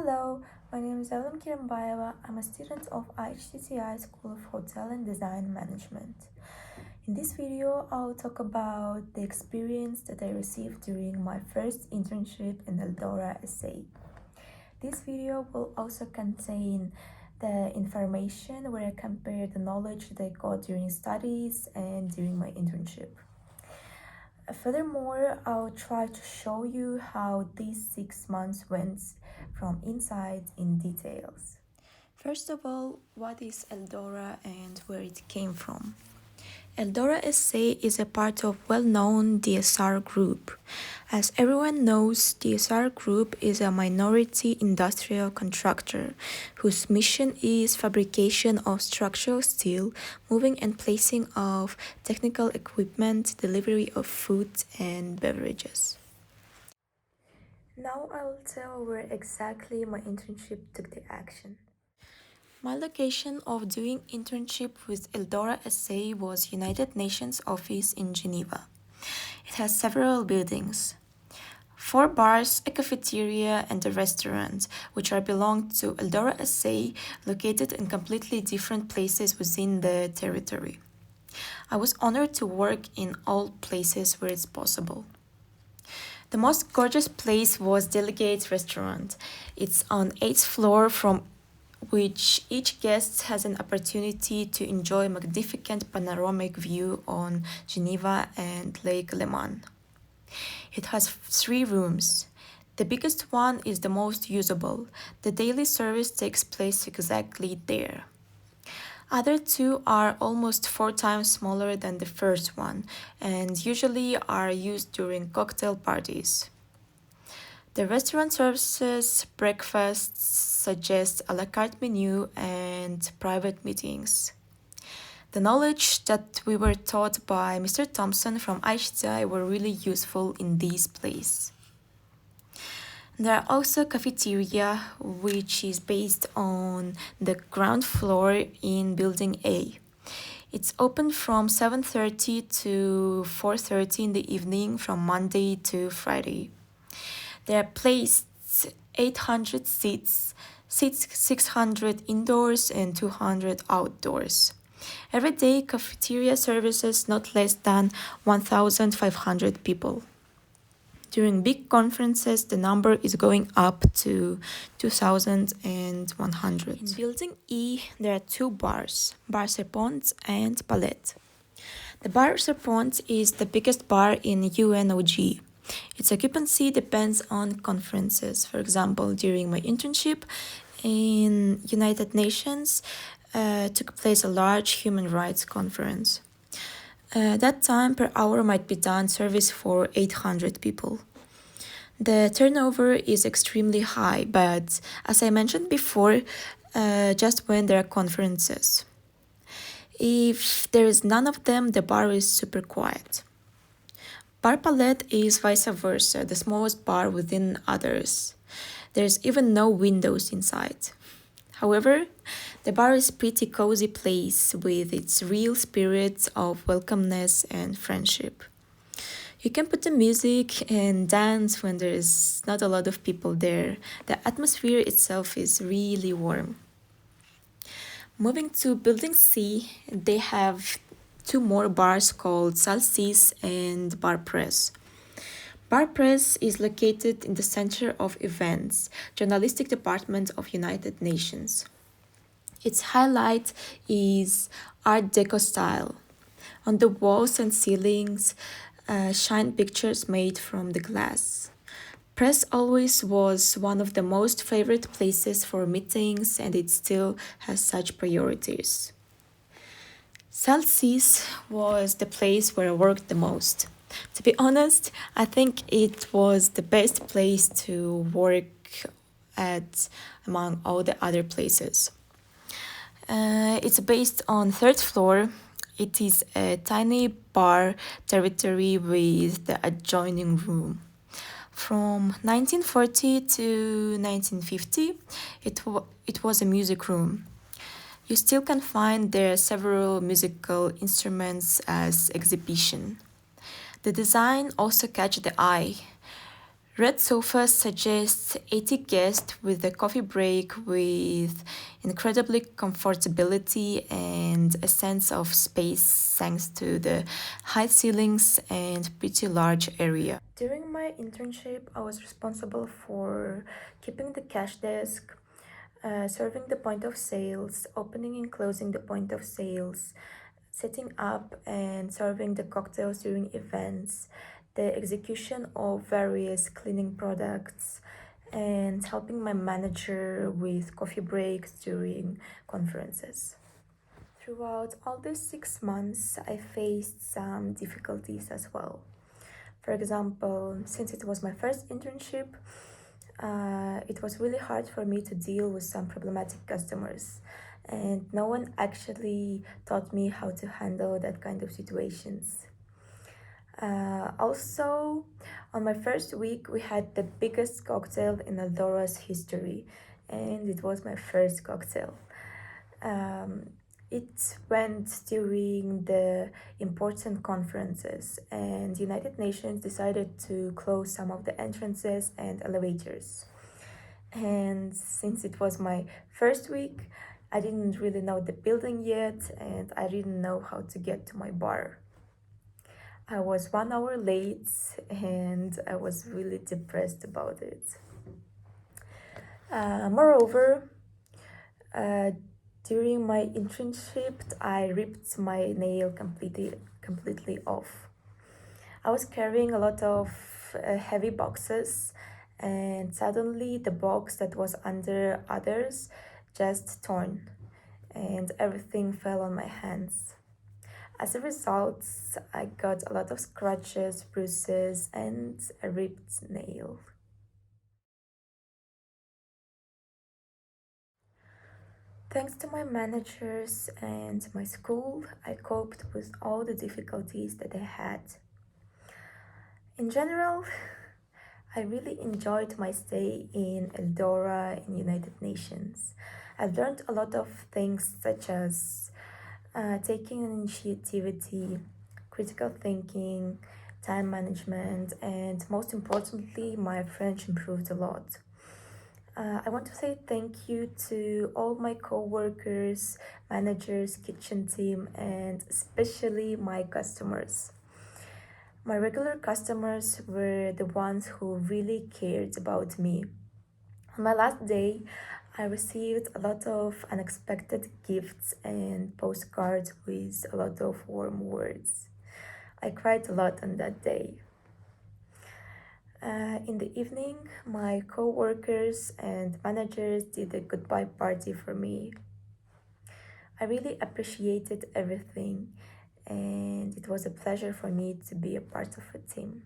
Hello, my name is Elam Kirambayeva. I'm a student of IHTTI School of Hotel and Design Management. In this video, I'll talk about the experience that I received during my first internship in Eldora SA. This video will also contain the information where I compare the knowledge that I got during studies and during my internship. Furthermore, I'll try to show you how these 6 months went from inside in details. First of all, what is Eldora and where it came from? Eldora SA is a part of well-known DSR Group. As everyone knows, DSR Group is a minority industrial contractor whose mission is fabrication of structural steel, moving and placing of technical equipment, delivery of food and beverages. Now I will tell where exactly my internship took the action. My location of doing internship with Eldora SA was United Nations office in Geneva. It has several buildings, 4 bars, a cafeteria, and a restaurant, which are belong to Eldora SA, located in completely different places within the territory. I was honored to work in all places where it's possible. The most gorgeous place was Delegate's Restaurant. It's on 8th floor from which each guest has an opportunity to enjoy a magnificent panoramic view on Geneva and Lake Leman. It has 3 rooms. The biggest one is the most usable. The daily service takes place exactly there. Other 2 are almost 4 times smaller than the first one and usually are used during cocktail parties. The restaurant services breakfasts, suggests a la carte menu and private meetings. The knowledge that we were taught by Mr. Thompson from IHTI were really useful in this place. There are also cafeteria, which is based on the ground floor in Building A. It's open from 7:30 to 4:30 in the evening from Monday to Friday. There are placed 800 seats, 600 indoors and 200 outdoors. Every day, cafeteria services not less than 1,500 people. During big conferences, the number is going up to 2,100. In Building E, there are 2 bars, Bar Serpent and Palette. The Bar Serpent is the biggest bar in UNOG. Its occupancy depends on conferences. For example, during my internship in United Nations, took place a large human rights conference. That time per hour might be done service for 800 people. The turnover is extremely high, but as I mentioned before, just when there are conferences. If there is none of them, the bar is super quiet. Bar Palette is vice versa, the smallest bar within others. There's even no windows inside. However, the bar is a pretty cozy place with its real spirit of welcomeness and friendship. You can put the music and dance when there is not a lot of people there. The atmosphere itself is really warm. Moving to Building C, they have 2 more bars called Salsis and Bar Press. Bar Press is located in the Center of Events, journalistic department of United Nations. Its highlight is Art Deco style. On the walls and ceilings shine pictures made from the glass. Press always was one of the most favorite places for meetings and it still has such priorities. Celsius was the place where I worked the most. To be honest, I think it was the best place to work at among all the other places. It's based on 3rd floor. It is a tiny bar territory with the adjoining room. From 1940 to 1950, it was a music room. You still can find there several musical instruments as exhibition. The design also catch the eye. Red Sofa suggests 80 guests with a coffee break with incredibly comfortability and a sense of space thanks to the high ceilings and pretty large area. During my internship, I was responsible for keeping the cash desk, serving the point of sales, opening and closing the point of sales, setting up and serving the cocktails during events, the execution of various cleaning products, and helping my manager with coffee breaks during conferences. Throughout all these 6 months, I faced some difficulties as well. For example, since it was my first internship, it was really hard for me to deal with some problematic customers, and no one actually taught me how to handle that kind of situations. Also, on my first week, we had the biggest cocktail in Aldora's history, and it was my first cocktail. Um, it went during the important conferences, and United Nations decided to close some of the entrances and elevators. And since it was my first week, I didn't really know the building yet, and I didn't know how to get to my bar. I was 1 hour late, and I was really depressed about it. Moreover, uh, during my internship, I ripped my nail completely off. I was carrying a lot of heavy boxes, and suddenly the box that was under others just torn, and everything fell on my hands. As a result, I got a lot of scratches, bruises, and a ripped nail. Thanks to my managers and my school, I coped with all the difficulties that I had. In general, I really enjoyed my stay in Eldora in United Nations. I've learned a lot of things such as taking an initiativity, critical thinking, time management, and most importantly, my French improved a lot. I want to say thank you to all my co-workers, managers, kitchen team, and especially my customers. My regular customers were the ones who really cared about me. On my last day, I received a lot of unexpected gifts and postcards with a lot of warm words. I cried a lot on that day. In the evening, my co workers and managers did a goodbye party for me. I really appreciated everything, and it was a pleasure for me to be a part of a team.